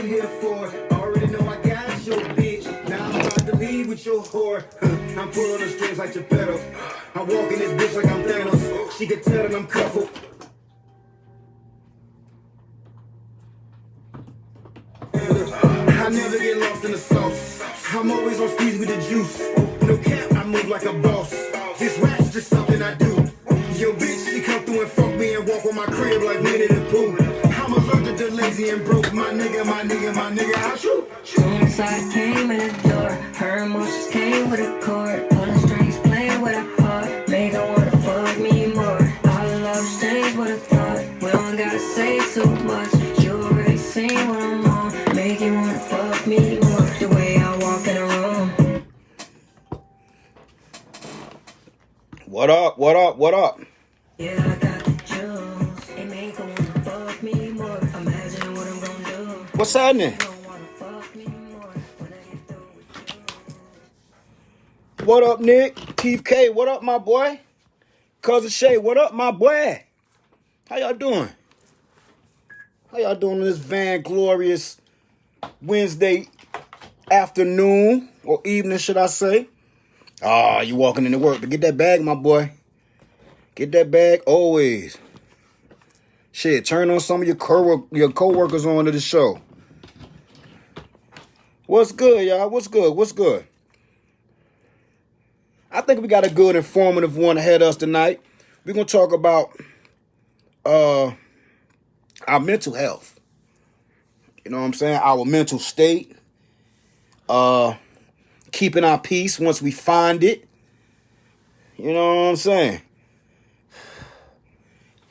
here for. Already know I got your bitch. Now I'm about to leave with your whore. I'm pulling the strings like Geppetto. I'm walking this bitch like I'm Thanos. She can tell that I'm cuffled. I never get lost in the sauce. I'm always on skis with the juice. No cap, I move like a boss. This rap's just something I do. Yo, bitch, she come through and fuck me and walk on my crib like Winnie the Pooh. I'm allergic to lazy and broke. My nigga, I shoot. Soon as I came in the door, her emotions came with a chord. Pulling strings, playing with a heart, make her wanna fuck me more. Our love stays with a thought. We don't gotta say too much. You already seen what I'm on, make you wanna fuck me more. The way I walk in the room. What up? What up? What up? Yeah, I got the juice. It make her wanna fuck me more. Imagine what I'm gonna do. What's happening? What up, Nick? Keith K, what up, my boy? Cousin Shay, what up, my boy? How y'all doing? How y'all doing on this glorious Wednesday afternoon, or evening, should I say? Ah, you walking into work, but get that bag, my boy. Get that bag always. Shit, turn on some of your co-workers on to the show. What's good, y'all? What's good? What's good? I think we got a good, informative one ahead of us tonight. We're going to talk about our mental health. You know what I'm saying? Our mental state. Keeping our peace once we find it. You know what I'm saying?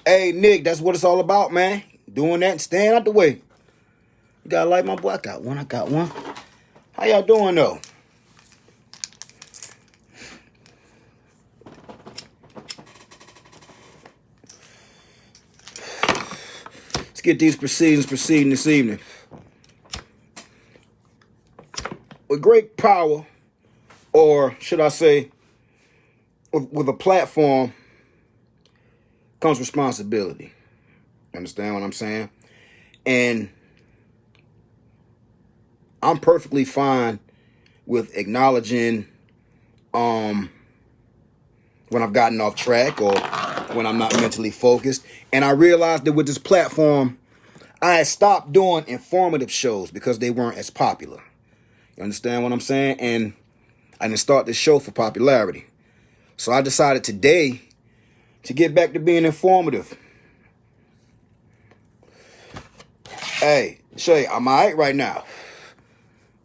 Hey, Nick, that's what it's all about, man. Doing that and staying out the way. You got to like my boy? I got one. How y'all doing, though? Let's get these proceedings proceeding this evening. With great power, or should I say, with a platform, comes responsibility. Understand what I'm saying? And I'm perfectly fine with acknowledging when I've gotten off track or when I'm not mentally focused. And I realized that with this platform, I had stopped doing informative shows because they weren't as popular. You understand what I'm saying? And I didn't start this show for popularity. So I decided today to get back to being informative. Hey, Shay, I'm all right right now.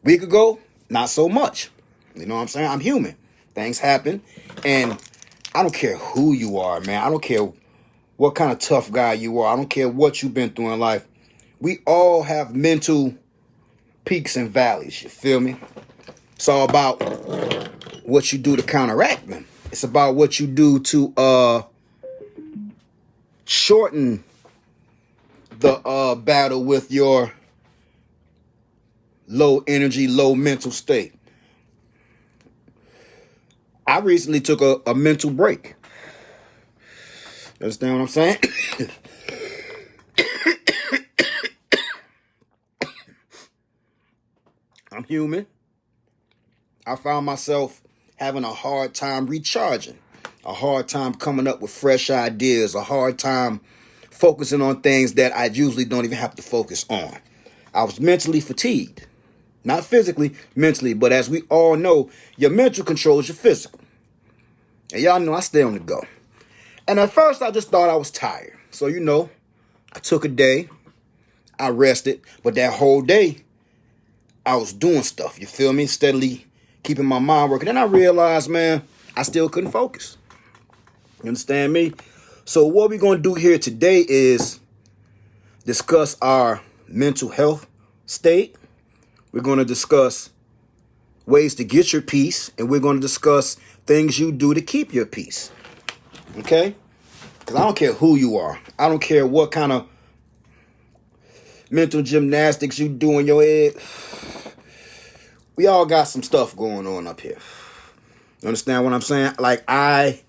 Week ago, not so much. You know what I'm saying? I'm human. Things happen. And I don't care who you are, man. I don't care what kind of tough guy you are. I don't care what you've been through in life. We all have mental peaks and valleys. You feel me? It's all about what you do to counteract them. It's about what you do to shorten the battle with your low energy, low mental state. I recently took a mental break. You understand what I'm saying? I'm human. I found myself having a hard time recharging, a hard time coming up with fresh ideas, a hard time focusing on things that I usually don't even have to focus on. I was mentally fatigued. Not physically, mentally, but as we all know, your mental controls your physical. And y'all know I stay on the go. And at first I just thought I was tired. So, I took a day, I rested, but that whole day I was doing stuff, you feel me? Steadily keeping my mind working. Then I realized, man, I still couldn't focus. You understand me? So what we're going to do here today is discuss our mental health state. We're going to discuss ways to get your peace, and we're going to discuss things you do to keep your peace. Okay? Because I don't care who you are. I don't care what kind of mental gymnastics you do in your head. We all got some stuff going on up here. You understand what I'm saying? Like, I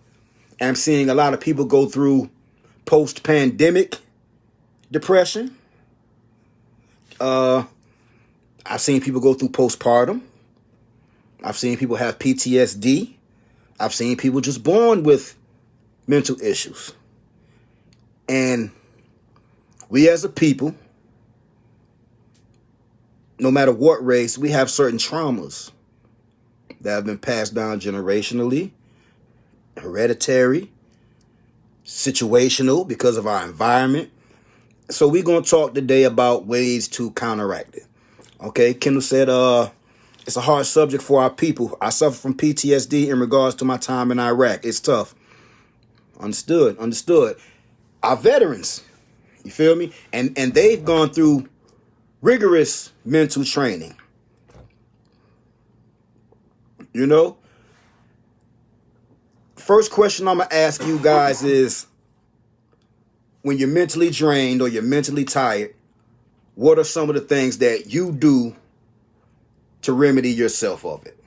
am seeing a lot of people go through post-pandemic depression. I've seen people go through postpartum. I've seen people have PTSD. I've seen people just born with mental issues. And we as a people, no matter what race, we have certain traumas that have been passed down generationally, hereditary, situational because of our environment. So we're going to talk today about ways to counteract it. Okay, Kendall said, it's a hard subject for our people. I suffer from PTSD in regards to my time in Iraq. It's tough. Understood. Our veterans, you feel me? And they've gone through rigorous mental training. You know? First question I'm going to ask you guys is, when you're mentally drained or you're mentally tired, what are some of the things that you do to remedy yourself of it?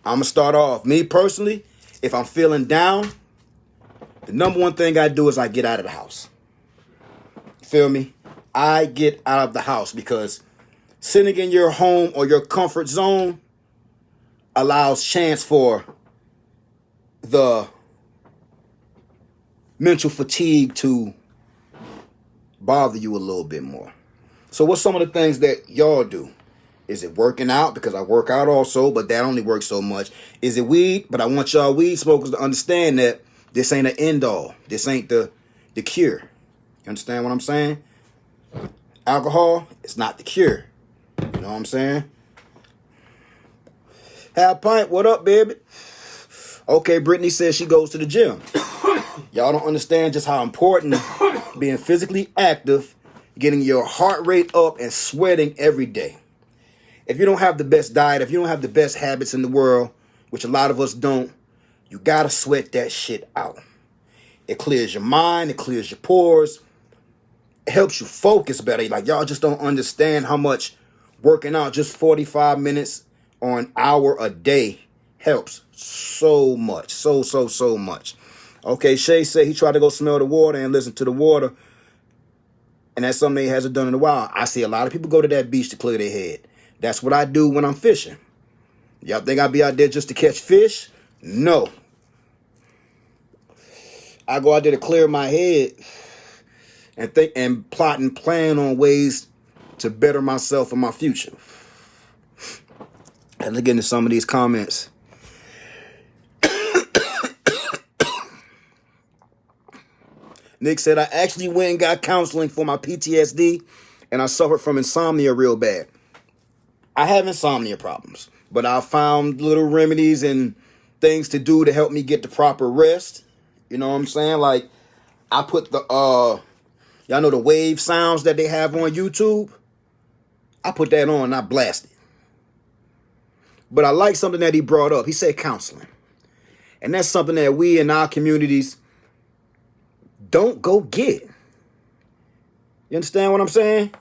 I'm going to start off. Me personally, if I'm feeling down, the number one thing I do is I get out of the house. Feel me? I get out of the house because sitting in your home or your comfort zone allows chance for the mental fatigue to bother you a little bit more. So what's some of the things that y'all do? Is it working out? Because I work out also, but that only works so much. Is it weed? But I want y'all weed smokers to understand that this ain't an end all. This ain't the cure. You understand what I'm saying? Alcohol, it's not the cure. You know what I'm saying? Half pint, what up, baby? Okay, Brittany says she goes to the gym. Y'all don't understand just how important being physically active, getting your heart rate up and sweating every day. If you don't have the best diet, if you don't have the best habits in the world, which a lot of us don't, you gotta sweat that shit out. It clears your mind, it clears your pores, it helps you focus better. Like, y'all just don't understand how much working out just 45 minutes or an hour a day helps so much. So much. Okay, Shay said he tried to go smell the water and listen to the water, and that's something he hasn't done in a while. I see a lot of people go to that beach to clear their head. That's what I do when I'm fishing. Y'all think I'll be out there just to catch fish? No. I go out there to clear my head and think and plot and plan on ways to better myself and my future. And look into some of these comments. Nick said, I actually went and got counseling for my PTSD, and I suffered from insomnia real bad. I have insomnia problems, but I found little remedies and things to do to help me get the proper rest. You know what I'm saying? Like, I put the, y'all know the wave sounds that they have on YouTube? I put that on and I blast it. But I like something that he brought up. He said counseling. And that's something that we in our communities don't go get. You understand what I'm saying?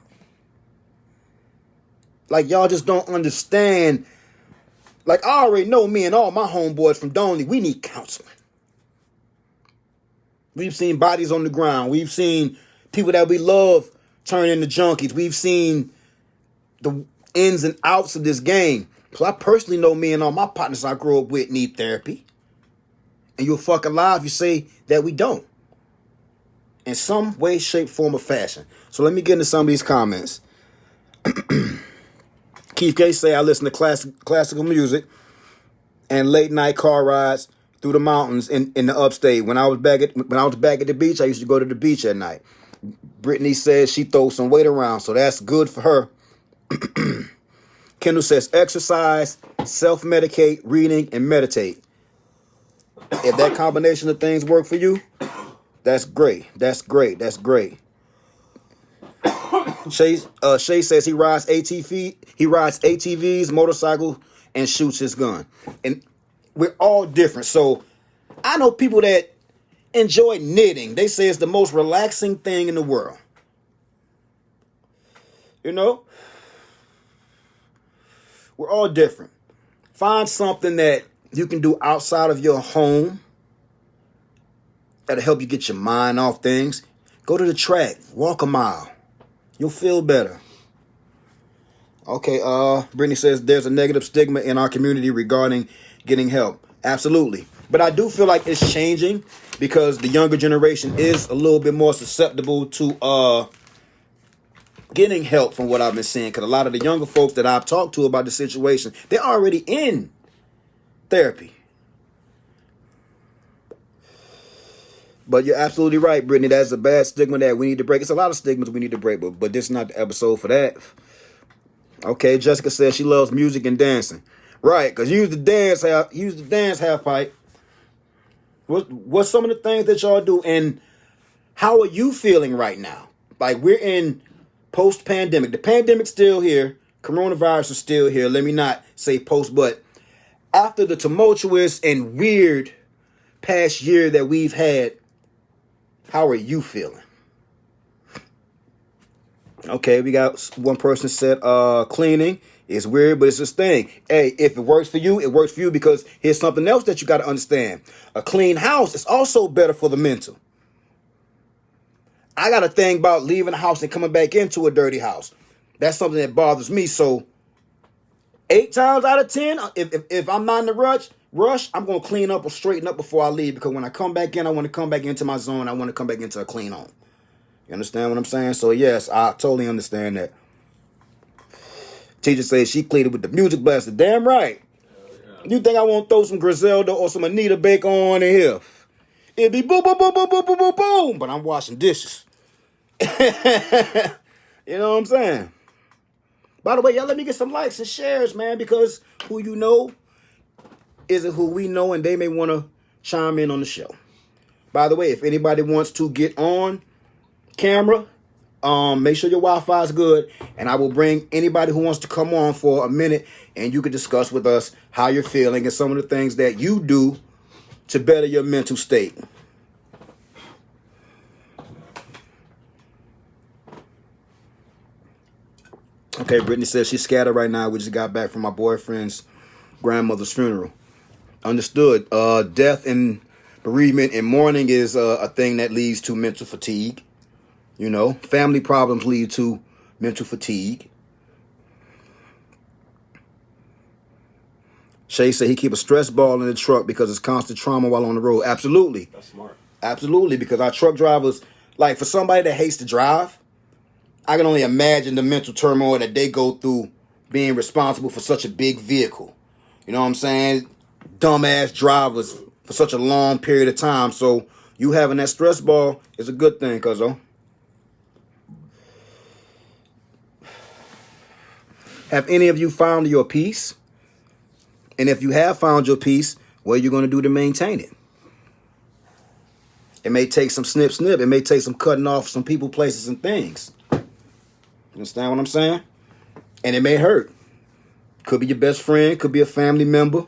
Like, y'all just don't understand. Like, I already know me and all my homeboys from Donley, we need counseling. We've seen bodies on the ground. We've seen people that we love turn into junkies. We've seen the ins and outs of this game. So I personally know me and all my partners I grew up with need therapy. And you'll fucking lie if you say that we don't. In some way, shape, form, or fashion. So let me get into some of these comments. Keith K say I listen to classical music and late night car rides through the mountains in the upstate. When I was back at the beach, I used to go to the beach at night. Brittany says she throws some weight around, so that's good for her. Kendall says exercise, self-medicate, reading, and meditate. If that combination of things work for you, that's great. That's great. Shay says he rides ATVs, motorcycle, and shoots his gun. And we're all different. So I know people that enjoy knitting. They say it's the most relaxing thing in the world. You know? We're all different. Find something that you can do outside of your home that'll help you get your mind off things. Go to the track. Walk a mile. You'll feel better. Okay, Brittany says there's a negative stigma in our community regarding getting help. Absolutely. But I do feel like it's changing because the younger generation is a little bit more susceptible to getting help from what I've been seeing. Because a lot of the younger folks that I've talked to about the situation, they're already in therapy. But you're absolutely right, Brittany. That's a bad stigma that we need to break. It's a lot of stigmas we need to break, but this is not the episode for that. Okay, Jessica says she loves music and dancing. Right, because use the dance half pipe. What's some of the things that y'all do, and how are you feeling right now? Like, we're in post-pandemic. The pandemic's still here. Coronavirus is still here. Let me not say post, but after the tumultuous and weird past year that we've had, how are you feeling? Okay, we got one person said cleaning is weird, but it's this thing. Hey, if it works for you, it works for you, because here's something else that you got to understand. A clean house is also better for the mental. I got a thing about leaving a house and coming back into a dirty house. That's something that bothers me. So 8 times out of 10, if I'm not in the rush, I'm going to clean up or straighten up before I leave, because when I come back in, I want to come back into my zone. I want to come back into a clean home. You understand what I'm saying? So yes, I totally understand that. Teacher says she cleaned it with the music blasted. Damn right. You think I want to throw some Griselda or some Anita Baker on in here? It'd be boom, boom, boom, boom, boom, boom, boom, boom. But I'm washing dishes. You know what I'm saying? By the way, y'all let me get some likes and shares, man, because who you know isn't who we know, and they may want to chime in on the show. By the way, if anybody wants to get on camera, make sure your Wi-Fi is good, and I will bring anybody who wants to come on for a minute, and you can discuss with us how you're feeling and some of the things that you do to better your mental state. Okay, Brittany says she's scattered right now. We just got back from my boyfriend's grandmother's funeral. Understood. Death and bereavement and mourning is a thing that leads to mental fatigue. You know, family problems lead to mental fatigue. Shay said he keep a stress ball in the truck because it's constant trauma while on the road. Absolutely. That's smart. Absolutely, because our truck drivers, like, for somebody that hates to drive, I can only imagine the mental turmoil that they go through being responsible for such a big vehicle. You know what I'm saying? Dumbass drivers for such a long period of time. So you having that stress ball is a good thing, cuzzo. Have any of you found your peace? And if you have found your peace, what are you going to do to maintain it? It may take some snip. It may take some cutting off some people, places, and things. You understand what I'm saying? And it may hurt. Could be your best friend. Could be a family member.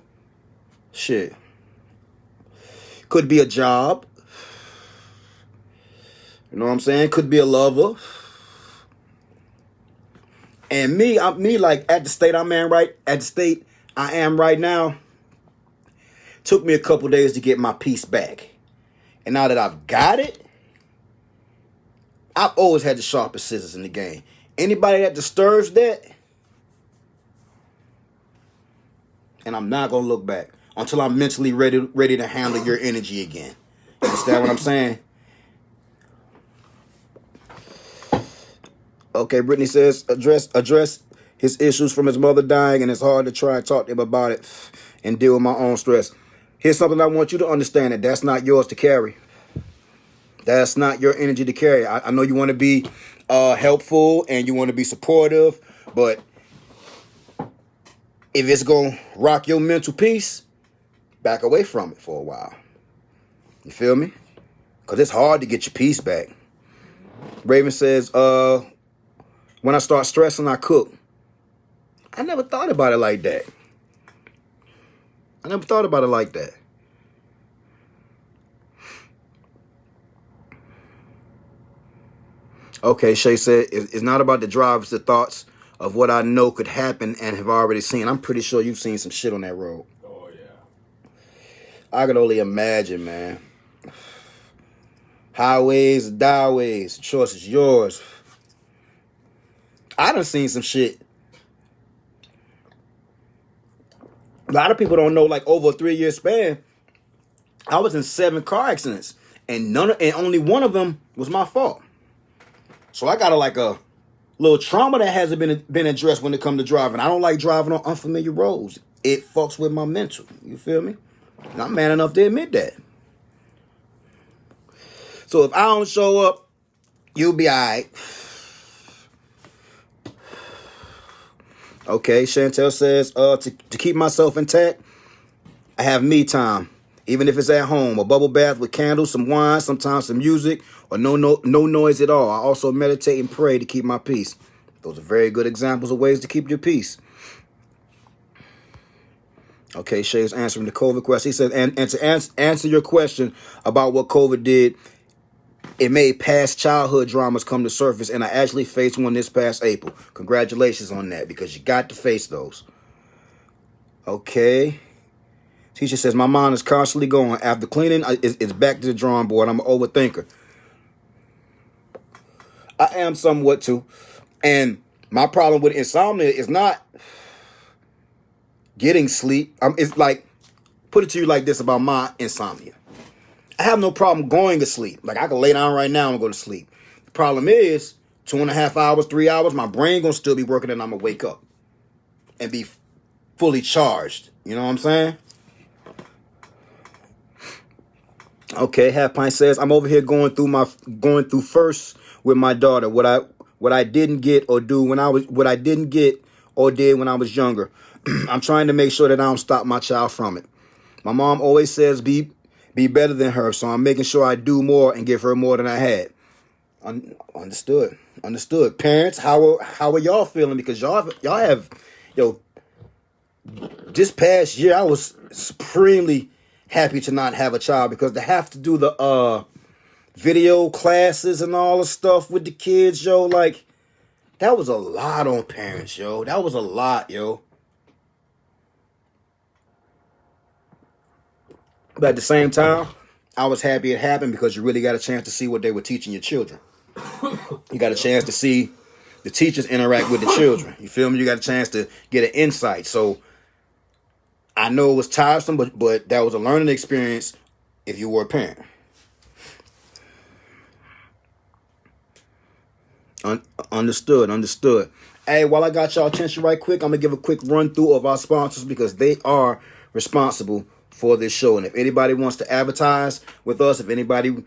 Shit. Could be a job. You know what I'm saying? Could be a lover. And me, like, at the state I am right now, took me a couple days to get my peace back. And now that I've got it, I've always had the sharpest scissors in the game. Anybody that disturbs that, and I'm not gonna look back until I'm mentally ready to handle your energy again. You understand what I'm saying? Okay, Brittany says address his issues from his mother dying, and it's hard to try and talk to him about it and deal with my own stress. Here's something I want you to understand, that that's not yours to carry. That's not your energy to carry. I know you want to be helpful and you want to be supportive, but if it's going to rock your mental peace, back away from it for a while. You feel me? Because it's hard to get your peace back. Raven says, when I start stressing, I cook. I never thought about it like that. Okay, Shay said, it's not about the drive, it's the thoughts of what I know could happen and have already seen. I'm pretty sure you've seen some shit on that road. Oh, yeah. I can only imagine, man. Highways, dialways, the choice is yours. I done seen some shit A lot of people don't know, like over a 3-year span, I was in 7 car accidents, and only one of them was my fault. So I got a little trauma that hasn't been addressed when it comes to driving. I don't like driving on unfamiliar roads. It fucks with my mental. You feel me? And I'm man enough to admit that. So if I don't show up, you'll be all right. Okay, Chantel says, to keep myself intact, I have me time. Even if it's at home, a bubble bath with candles, some wine, sometimes some music, or no noise at all. I also meditate and pray to keep my peace. Those are very good examples of ways to keep your peace. Okay, Shay's answering the COVID question. He said, and to answer your question about what COVID did, it made past childhood dramas come to surface, and I actually faced one this past April. Congratulations on that, because you got to face those. Okay. Teacher says, my mind is constantly going. After cleaning, it's back to the drawing board. I'm an overthinker. I am somewhat too. And my problem with insomnia is not getting sleep. It's like, put it to you like this about my insomnia. I have no problem going to sleep. Like, I can lay down right now and go to sleep. The problem is 2.5 hours, 3 hours, my brain gonna still be working, and I'm gonna wake up and be fully charged. You know what I'm saying? Okay, Half Pint says, I'm over here going through first with my daughter. What I didn't get or do what I didn't get or did when I was younger. I'm trying to make sure that I don't stop my child from it. My mom always says be better than her, so I'm making sure I do more and give her more than I had. Understood. Parents, how are y'all feeling? Because y'all have, this past year I was supremely happy to not have a child, because to have to do the video classes and all the stuff with the kids, like, that was a lot on parents, That was a lot, But at the same time, I was happy it happened, because you really got a chance to see what they were teaching your children. You got a chance to see the teachers interact with the children. You feel me? You got a chance to get an insight. So I know it was tiresome, but that was a learning experience if you were a parent. Understood. Hey, while I got y'all attention right quick, I'm going to give a quick run through of our sponsors, because they are responsible for this show. And if anybody wants to advertise with us, if anybody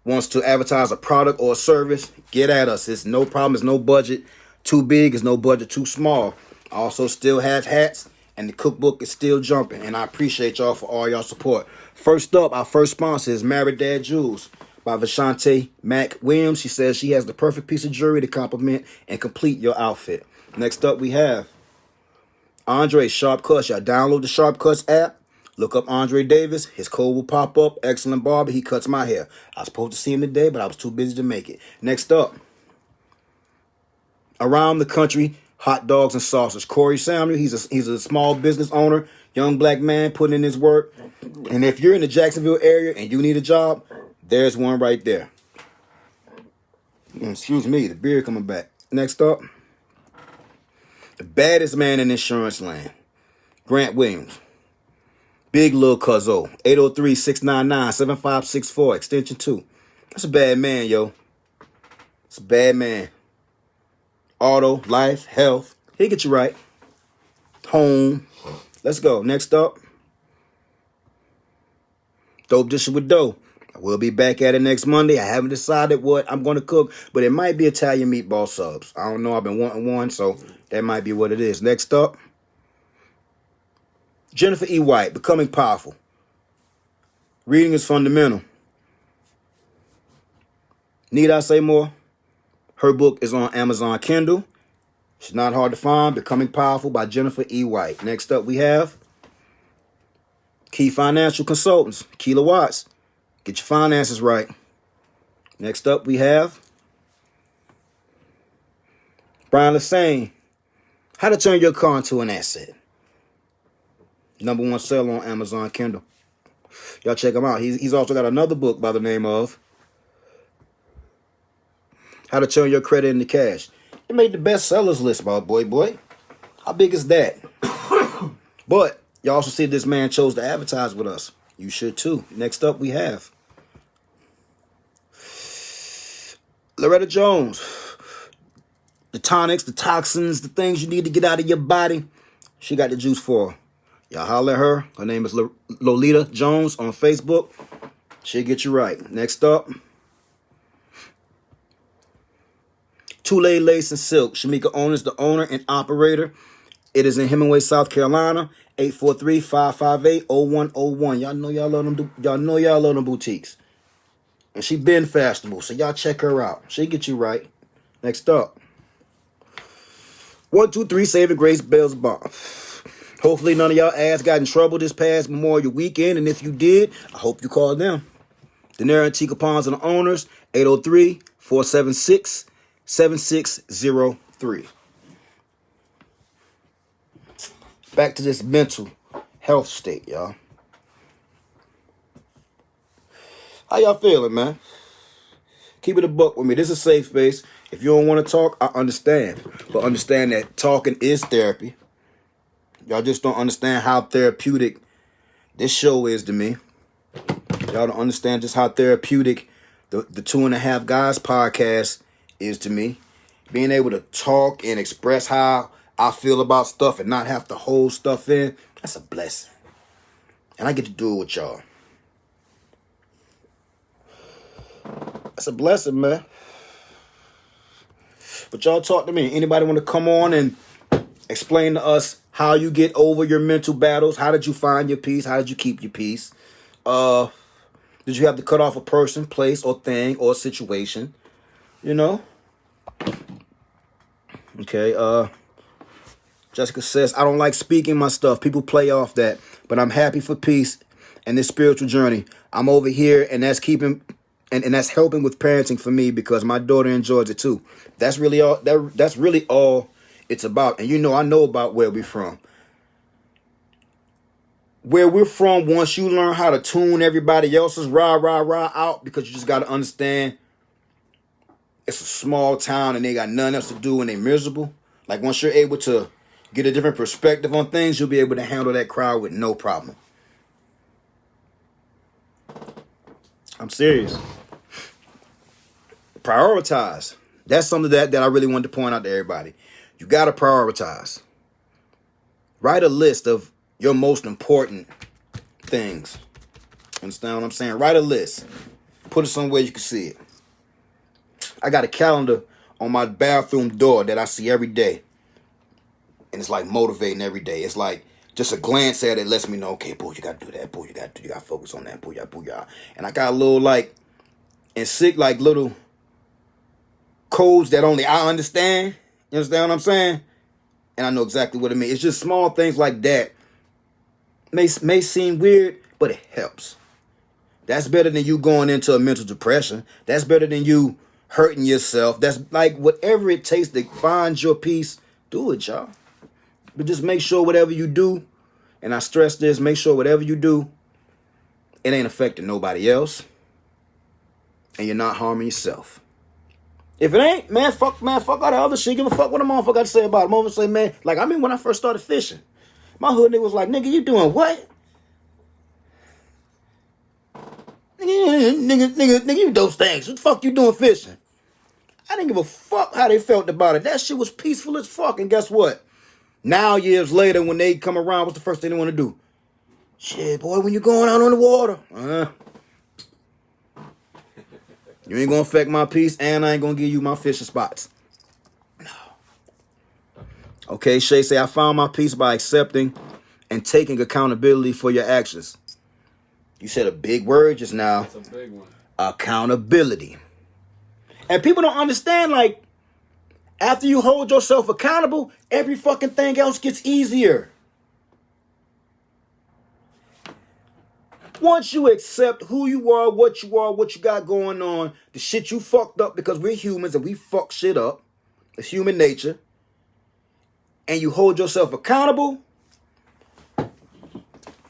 wants to advertise a product or a service, get at us. It's no problem. It's no budget too big. It's no budget too small. I also still have hats, and the cookbook is still jumping. And I appreciate y'all for all y'all support. First up, our first sponsor is Married Dad Jewels by Vashante Mack Williams. She says she has the perfect piece of jewelry to complement and complete your outfit. Next up, we have Andre Sharp Cuts. Y'all download the Sharp Cuts app. Look up Andre Davis. His code will pop up. Excellent barber. He cuts my hair. I was supposed to see him today, but I was too busy to make it. Next up, Around the Country Hot Dogs and Sausage. Corey Samuel. He's a small business owner, young black man putting in his work. And if you're in the Jacksonville area and you need a job, there's one right there. Excuse me, the beard coming back. Next up, the baddest man in insurance land, Grant Williams. Big Lil Cuzzo, 803-699-7564, extension 2. That's a bad man, It's a bad man. Auto, life, health. He'll get you right. Home. Let's go. Next up, Dope Dishes with Doe. We'll be back at it next Monday. I haven't decided what I'm going to cook, but it might be Italian meatball subs. I don't know. I've been wanting one, so that might be what it is. Next up, Jennifer E. White, Becoming Powerful. Reading is fundamental. Need I say more? Her book is on Amazon Kindle. She's not hard to find. Becoming Powerful by Jennifer E. White. Next up, we have Key Financial Consultants, Keela Watts. Get your finances right. Next up, we have Brian Lassane, How to Turn Your Car into an Asset. #1 seller on Amazon Kindle. Y'all check him out. He's also got another book by the name of How to Turn Your Credit into Cash. It made the best sellers list, my boy. How big is that? But You also see this man chose to advertise with us. You should too. Next up, we have Loretta Jones. The tonics, the toxins, the things you need to get out of your body. She got the juice for her. Y'all holler at her. Her name is Lolita Jones on Facebook. She'll get you right. Next up, Tule Lace and Silk. Shamika Owens is the owner and operator. It is in Hemingway, South Carolina. 843-558-0101. Y'all know y'all love them. Y'all know y'all love them boutiques. And she been fashionable, so y'all check her out. She'll get you right. Next up, 123 Saving Grace Bells Bar. Hopefully none of y'all ass got in trouble this past Memorial weekend, and if you did, I hope you called them. Daenerys and Tika Pons are the owners. 803-476-7603. Back to this mental health state, y'all. How y'all feeling, man? Keep it a buck with me. This is a safe space. If you don't want to talk, I understand. But understand that talking is therapy. Y'all just don't understand how therapeutic this show is to me. Y'all don't understand just how therapeutic the 2.5 Guys podcast is to me. Being able to talk and express how I feel about stuff and not have to hold stuff in, that's a blessing. And I get to do it with y'all. That's a blessing, man. But y'all talk to me. Anybody want to come on and explain to us how you get over your mental battles? How did you find your peace? How did you keep your peace? Did you have to cut off a person, place, or thing, or situation? You know? Okay, Jessica says, I don't like speaking my stuff. People play off that. But I'm happy for peace and this spiritual journey. I'm over here, and that's keeping and that's helping with parenting for me because my daughter enjoys it too. That's really all that's really all it's about. And you know, I know about where we're from. Where we're from, once you learn how to tune everybody else's rah, rah, rah out, because you just got to understand it's a small town and they got nothing else to do and they miserable. Like, once you're able to get a different perspective on things, you'll be able to handle that crowd with no problem. I'm serious. Prioritize. That's something that I really wanted to point out to everybody. You got to prioritize. Write a list of your most important things. Understand what I'm saying? Write a list. Put it somewhere you can see it. I got a calendar on my bathroom door that I see every day. And it's like motivating every day. It's like just a glance at it lets me know, okay, boy, you got to do that. Boy, you got to focus on that. Boy, you. And I got a little little codes that only I understand. You understand what I'm saying? And I know exactly what it means. It's just small things like that. May seem weird, but it helps. That's better than you going into a mental depression. That's better than you hurting yourself. That's like whatever it takes to find your peace, do it, y'all. But just make sure whatever you do, and I stress this, make sure whatever you do, it ain't affecting nobody else. And you're not harming yourself. If it ain't, man, fuck all the other shit. Give a fuck what a motherfucker got to say about it. Motherfucker say, man, like, I mean, when I first started fishing, my hood nigga was like, nigga, you doing what? Nigga, you those things. What the fuck you doing fishing? I didn't give a fuck how they felt about it. That shit was peaceful as fuck. And guess what? Now, years later, when they come around, what's the first thing they want to do? Shit, boy, when you going out on the water. You ain't going to affect my peace, and I ain't going to give you my fishing spots. No. Okay, Shay say, I found my peace by accepting and taking accountability for your actions. You said a big word just now. That's a big one. Accountability. And people don't understand, like, after you hold yourself accountable, every fucking thing else gets easier. Once you accept who you are, what you got going on, the shit you fucked up, because we're humans and we fuck shit up. It's human nature. And you hold yourself accountable,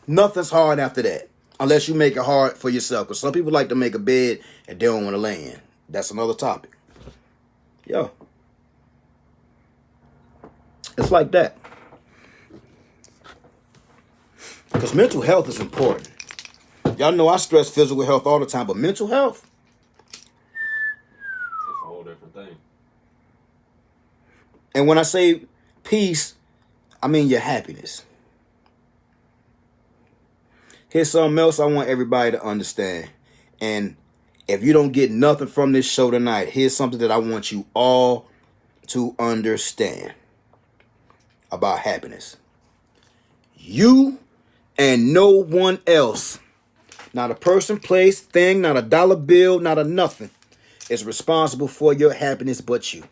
nothing's hard after that. Unless you make it hard for yourself. Because some people like to make a bed and they don't want to lay in. That's another topic. Yo. It's like that. Because mental health is important. Y'all know I stress physical health all the time, but mental health, That's a whole different thing. and when I say peace, I mean your happiness. Here's something else I want everybody to understand. And if you don't get nothing from this show tonight, here's something that I want you all to understand about happiness. You and no one else, not a person, place, thing, not a dollar bill, not a nothing, is responsible for your happiness but you.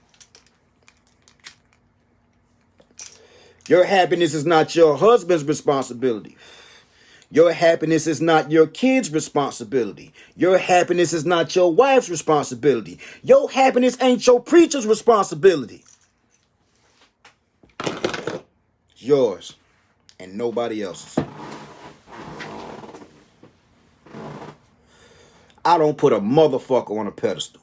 Your happiness is not your husband's responsibility. Your happiness is not your kid's responsibility. Your happiness is not your wife's responsibility. Your happiness ain't your preacher's responsibility. It's yours and nobody else's. I don't put a motherfucker on a pedestal.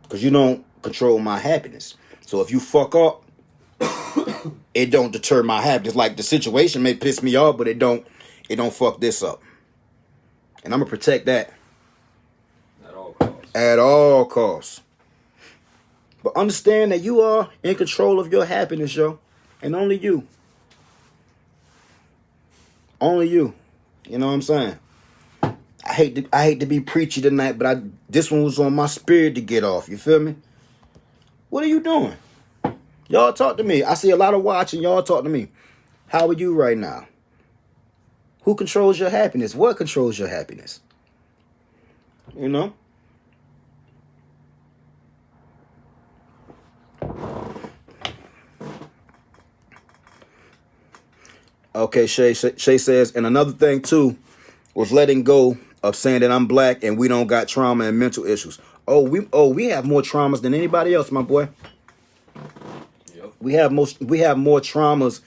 Because you don't control my happiness. So if you fuck up, it don't deter my happiness. Like the situation may piss me off, but it don't fuck this up. And I'm gonna protect that At all costs. at all costs. But understand that you are in control of your happiness, yo. And only you. Only you. You know what I'm saying? I hate to be preachy tonight, but this one was on my spirit to get off. You feel me? What are you doing? Y'all talk to me. I see a lot of watching. Y'all talk to me. How are you right now? Who controls your happiness? What controls your happiness? You know? Okay, Shay says, and another thing too was letting go of saying that I'm black and we don't got trauma and mental issues. We have more traumas than anybody else, my boy. Yep. We have more traumas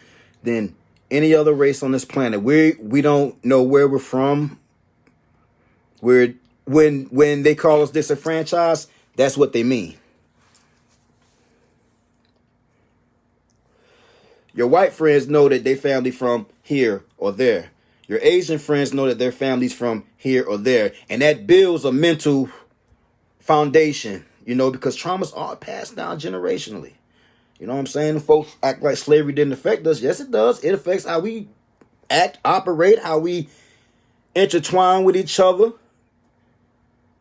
than any other race on this planet. We don't know where we're from. When they call us disenfranchised, that's what they mean. Your white friends know that they family from here or there. Your Asian friends know that their family's from here or there. And that builds a mental foundation, because traumas are passed down generationally. You know what I'm saying? Folks act like slavery didn't affect us. Yes, it does. It affects how we act, operate, how we intertwine with each other.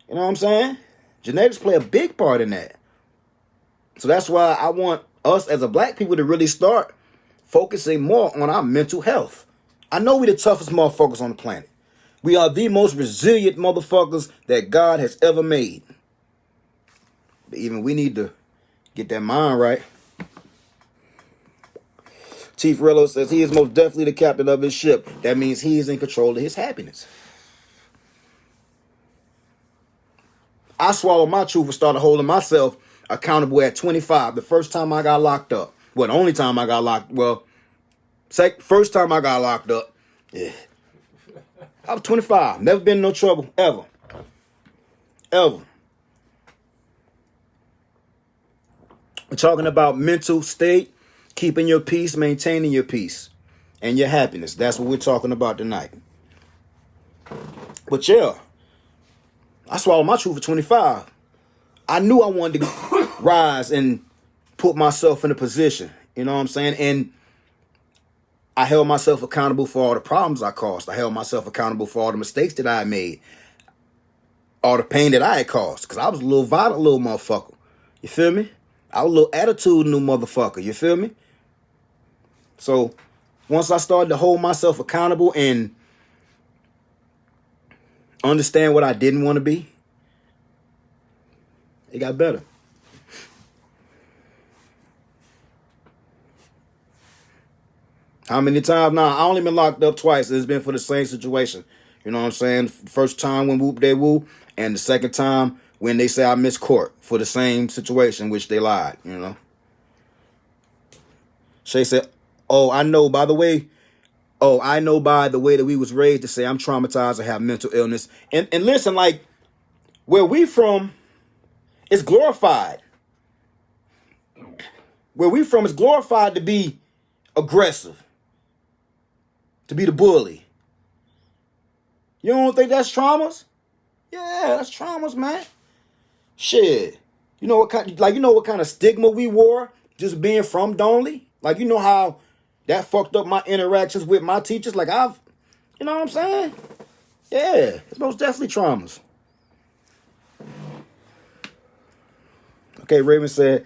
You know what I'm saying? Genetics play a big part in that. So that's why I want us as a black people to really start focusing more on our mental health. I know we the toughest motherfuckers on the planet. We are the most resilient motherfuckers that God has ever made. But even we need to get that mind right. Chief Rello says he is most definitely the captain of his ship. That means he is in control of his happiness. I swallowed my truth and started holding myself accountable at 25. The first time I got locked up. Well, the only time I got locked. Well, first time I got locked up. Yeah. I was 25. Never been in no trouble. Ever. Ever. We're talking about mental state, keeping your peace, maintaining your peace, and your happiness. That's what we're talking about tonight. But yeah, I swallowed my truth at 25. I knew I wanted to rise and put myself in a position. You know what I'm saying? And I held myself accountable for all the problems I caused. I held myself accountable for all the mistakes that I made. All the pain that I had caused. Because I was a little violent little motherfucker. You feel me? I was a little attitude new motherfucker. You feel me? So once I started to hold myself accountable and understand what I didn't want to be, it got better. How many times now? I only been locked up twice. It's been for the same situation. You know what I'm saying? First time when whoop they woo, and the second time when they say I missed court for the same situation, which they lied. Shay said, I know by the way that we was raised to say I'm traumatized or have mental illness. And listen, like where we from, it's glorified. Where we from, it's glorified to be aggressive, to be the bully. You don't think that's traumas? Yeah, that's traumas, man. Shit. You know what kind of stigma we wore just being from Donley? Like, you know how that fucked up my interactions with my teachers? Like, you know what I'm saying? Yeah, it's most definitely traumas. Okay, Raven said,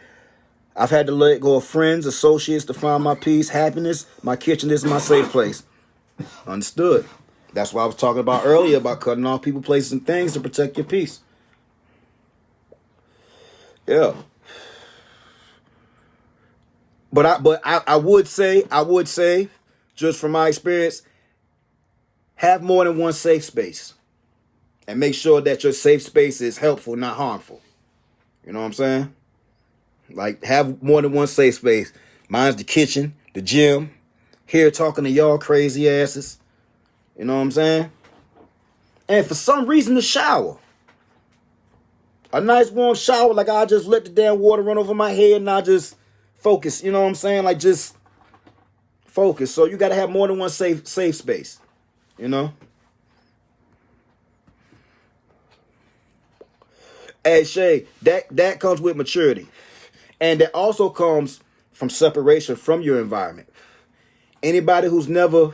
I've had to let go of friends, associates to find my peace, happiness. My kitchen is my safe place. Understood. That's why I was talking about earlier about cutting off people, places, and things to protect your peace. Yeah. But I would say, just from my experience, have more than one safe space. And make sure that your safe space is helpful, not harmful. You know what I'm saying? Like, have more than one safe space. Mine's the kitchen, the gym, here talking to y'all crazy asses. You know what I'm saying? And for some reason, the shower. A nice warm shower, like I just let the damn water run over my head and I just focus. You know what I'm saying? Like, just focus. So you got to have more than one safe space. You know? Hey, Shay, that comes with maturity. And that also comes from separation from your environment. Anybody who's never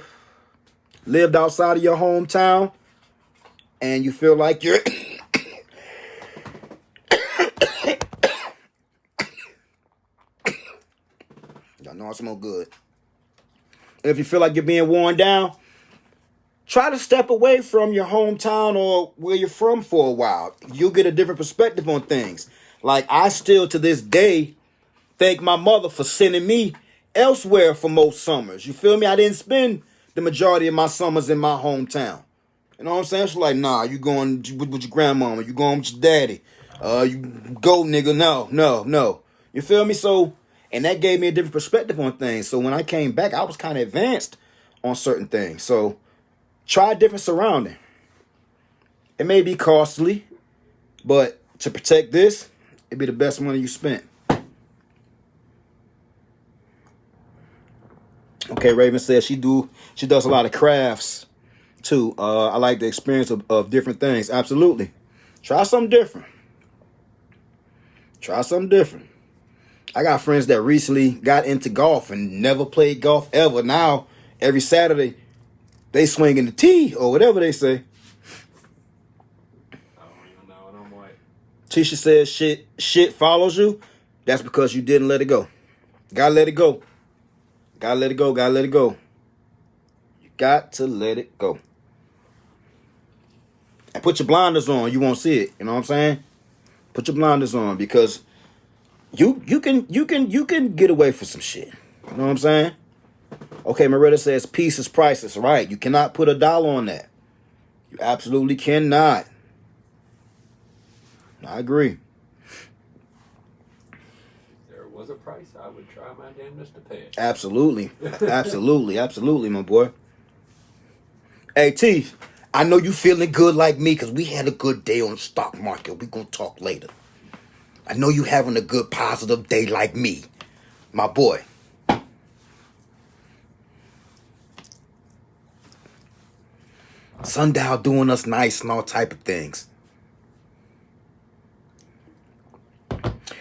lived outside of your hometown and you feel like you're... Y'all know I smoke good. And if you feel like you're being worn down, try to step away from your hometown or where you're from for a while. You'll get a different perspective on things. Like, I still, to this day, thank my mother for sending me elsewhere for most summers. You feel me? I didn't spend the majority of my summers in my hometown. You know what I'm saying? She's like, nah, you going with your grandmama. You going with your daddy. You go, nigga. No. You feel me? So, and that gave me a different perspective on things. So when I came back, I was kind of advanced on certain things. So try a different surrounding. It may be costly, but to protect this, it'd be the best money you spent. Okay, Raven says she does a lot of crafts too. I like the experience of different things. Absolutely. Try something different. I got friends that recently got into golf and never played golf ever. Now, every Saturday, they swing in the tee or whatever they say. I don't even know what I'm like. Tisha says shit follows you. That's because you didn't let it go. Gotta let it go. You got to let it go. And put your blinders on. You won't see it. You know what I'm saying? Put your blinders on because you can get away from some shit. You know what I'm saying? Okay, Maretta says peace is priceless. Right. You cannot put $1 on that. You absolutely cannot. I agree. If there was a price, I would try my damnedest to pay it. Absolutely, my boy. Hey, Teeth, I know you feeling good like me because we had a good day on the stock market. We're going to talk later. I know you having a good, positive day like me, my boy. Sundial doing us nice and all type of things.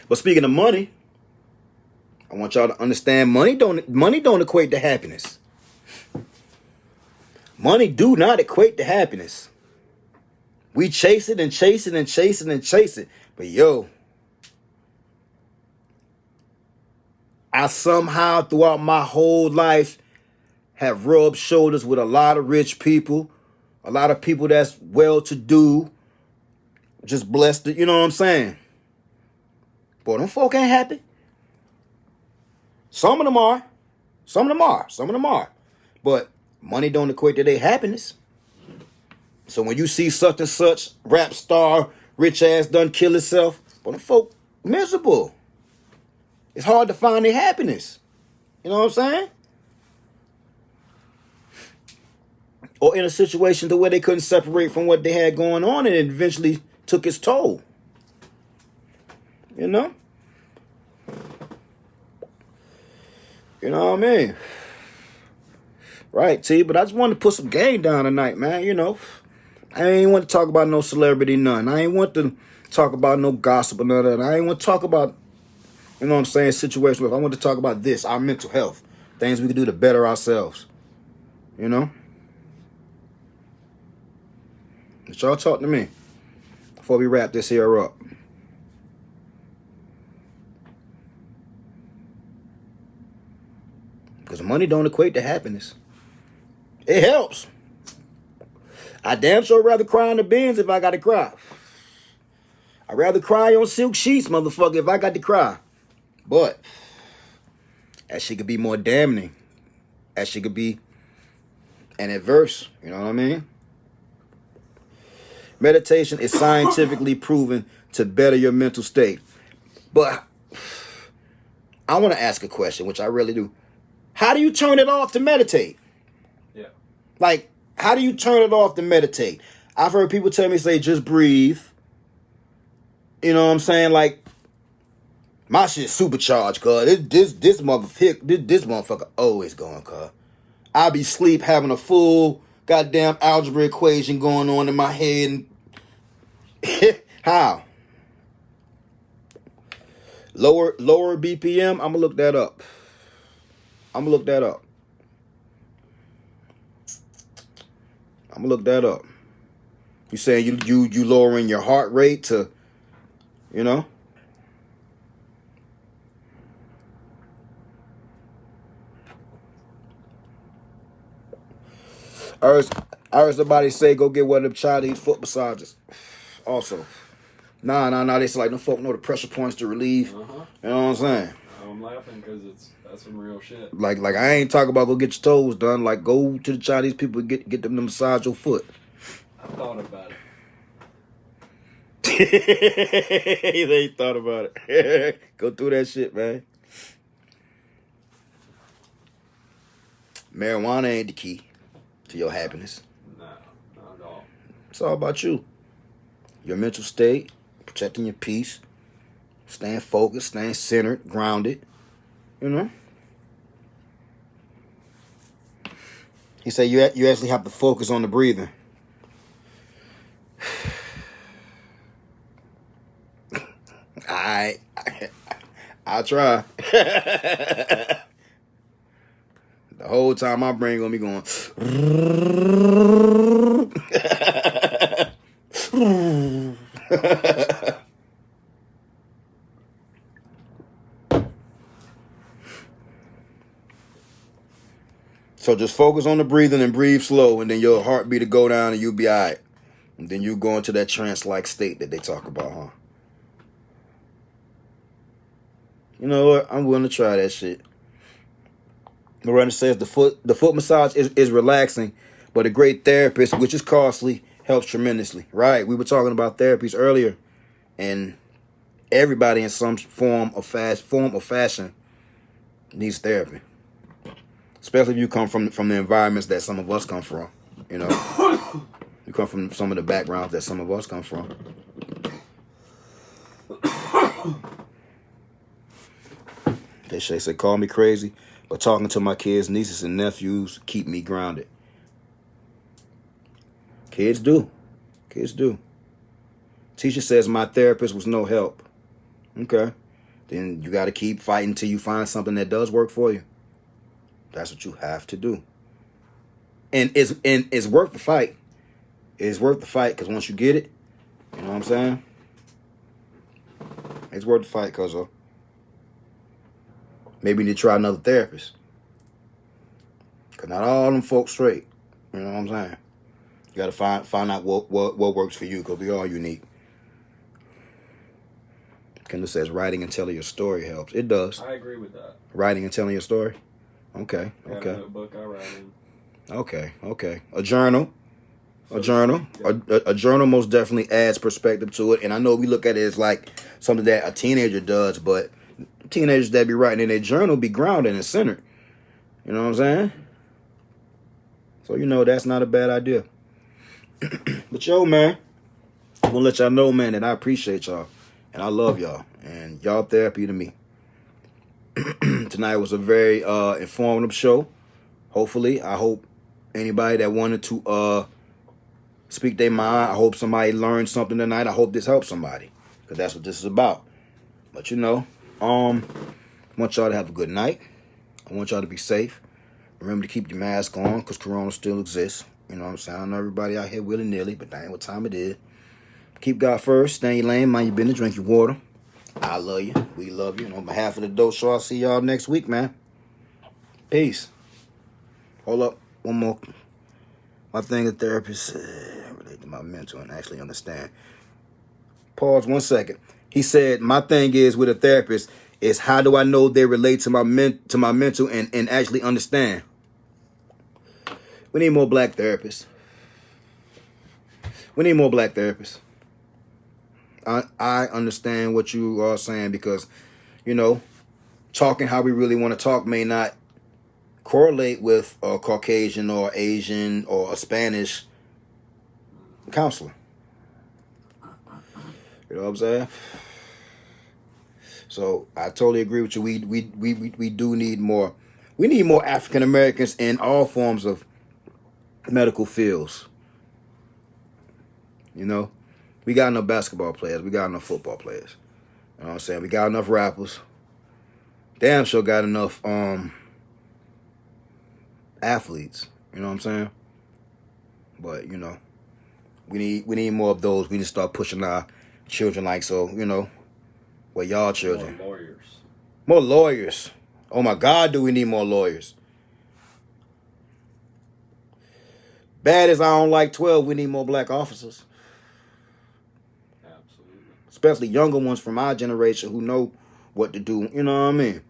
But speaking of money, I want y'all to understand money don't equate to happiness. Money do not equate to happiness. We chase it and chase it and chase it and chase it. But yo, I somehow throughout my whole life have rubbed shoulders with a lot of rich people, a lot of people that's well-to-do, just blessed, you know what I'm saying? Boy, them folk ain't happy. Some of them are. But money don't equate to their happiness. So when you see such and such rap star, rich ass done kill himself, but them folk miserable. It's hard to find their happiness. You know what I'm saying? Or in a situation to where they couldn't separate from what they had going on and it eventually took its toll. You know? You know what I mean? Right, T. But I just wanted to put some game down tonight, man. You know, I ain't want to talk about no celebrity, none. I ain't want to talk about no gossip or none of that. I ain't want to talk about, you know what I'm saying, situations. I want to talk about this, our mental health, things we can do to better ourselves. You know? But y'all talk to me before we wrap this here up. Because money don't equate to happiness. It helps. I damn sure rather cry on the bins if I got to cry. I'd rather cry on silk sheets, motherfucker, if I got to cry. But that shit could be more damning. That shit could be an adverse. You know what I mean? Meditation is scientifically proven to better your mental state. But I want to ask a question, which I really do. How do you turn it off to meditate? Yeah. Like, how do you turn it off to meditate? I've heard people tell me, say, just breathe. You know what I'm saying? Like, my shit's supercharged, cuz. This motherfucker always going, cuz. I be sleep having a full goddamn algebra equation going on in my head. And how? Lower BPM? I'm going to look that up. You saying you lowering your heart rate to, you know? I heard somebody say go get one of them Chinese foot massages. Also. Nah. They say like, no folk know the pressure points to relieve. Uh-huh. You know what I'm saying? I'm laughing because that's some real shit. Like I ain't talking about go get your toes done. Like go to the Chinese people and get them to massage your foot. I thought about it. They thought about it. Go through that shit, man. Marijuana ain't the key to your happiness. No, not at all. It's all about you. Your mental state, protecting your peace, staying focused, staying centered, grounded. You know? He said you actually have to focus on the breathing. I'll try. The whole time my brain gonna be going. So just focus on the breathing and breathe slow, and then your heartbeat will go down and you'll be all right. And then you go into that trance-like state that they talk about, huh? You know what? I'm willing to try that shit. Miranda says the foot massage is relaxing, but a great therapist, which is costly, helps tremendously. Right? We were talking about therapies earlier, and everybody in some form of fashion needs therapy. Especially if you come from the environments that some of us come from. You know, you come from some of the backgrounds that some of us come from. They say, call me crazy, but talking to my kids, nieces, and nephews keep me grounded. Kids do. Teacher says my therapist was no help. Okay. Then you got to keep fighting until you find something that does work for you. That's what you have to do. And it's worth the fight. It's worth the fight because once you get it, you know what I'm saying? It's worth the fight, cuzzo. Maybe you need to try another therapist. Because not all them folks straight. You know what I'm saying? You got to find out what works for you because we all unique. Kendall says writing and telling your story helps. It does. I agree with that. Writing and telling your story? Okay. I got a notebook I write in. Okay. A journal. A journal most definitely adds perspective to it. And I know we look at it as like something that a teenager does, but teenagers that be writing in their journal be grounded and centered. You know what I'm saying? So, you know, that's not a bad idea. But yo, man, I want to let y'all know, man, that I appreciate y'all. And I love y'all. And y'all therapy to me. Tonight was a very informative show. hopefully, I hope anybody that wanted to speak their mind, I hope somebody learned something tonight. I hope this helps somebody, because that's what this is about. But you know, I want y'all to have a good night. I want y'all to be safe. Remember to keep your mask on, because Corona still exists. You know what I'm saying? I know everybody out here willy-nilly, but that ain't what time it is. Keep God first. Stay in your lane. Mind your business. Drink your water. I love you. We love you. And on behalf of the Dope Show, I'll see y'all next week, man. Peace. Hold up. One more. My thing with therapists relate to my mental and actually understand. Pause 1 second. He said, my thing is with a therapist is how do I know they relate to my mental and actually understand? We need more black therapists. We need more black therapists. I understand what you are saying because, you know, talking how we really want to talk may not correlate with a Caucasian or Asian or a Spanish counselor. You know what I'm saying? So I totally agree with you. We do need more. We need more African Americans in all forms of medical fields. You know, we got enough basketball players. We got enough football players. You know what I'm saying? We got enough rappers. Damn sure got enough athletes. You know what I'm saying? But, you know, we need more of those. We need to start pushing our children like so, you know, well, y'all children. More lawyers. More lawyers. Oh my God, do we need more lawyers? Bad as I don't like 12, we need more black officers. Absolutely. Especially younger ones from our generation who know what to do. You know what I mean?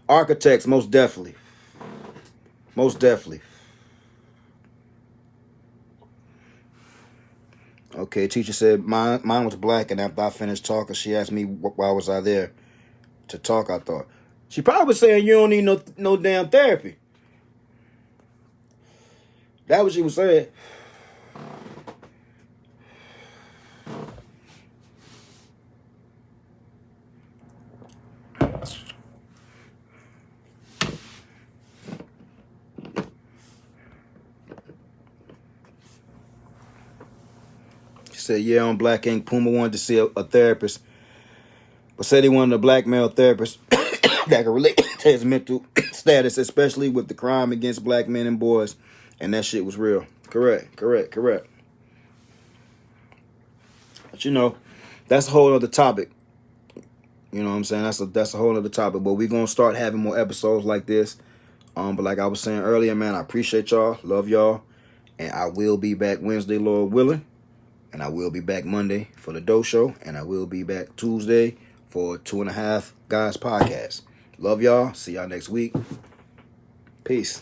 Architects, most definitely. Most definitely. Okay, teacher said mine was black, and after I finished talking, she asked me why was I there to talk, I thought. She probably was saying you don't need no damn therapy. That what she was saying. She said, yeah, on Black Ink, Puma wanted to see a therapist, but said he wanted a black male therapist that could relate to his mental status, especially with the crime against black men and boys. And that shit was real. Correct. But you know, that's a whole other topic. You know what I'm saying? That's a whole other topic. But we're gonna start having more episodes like this. But like I was saying earlier, man, I appreciate y'all. Love y'all. And I will be back Wednesday, Lord willing. And I will be back Monday for the Dope Show. And I will be back Tuesday for 2.5 Guys Podcast. Love y'all. See y'all next week. Peace.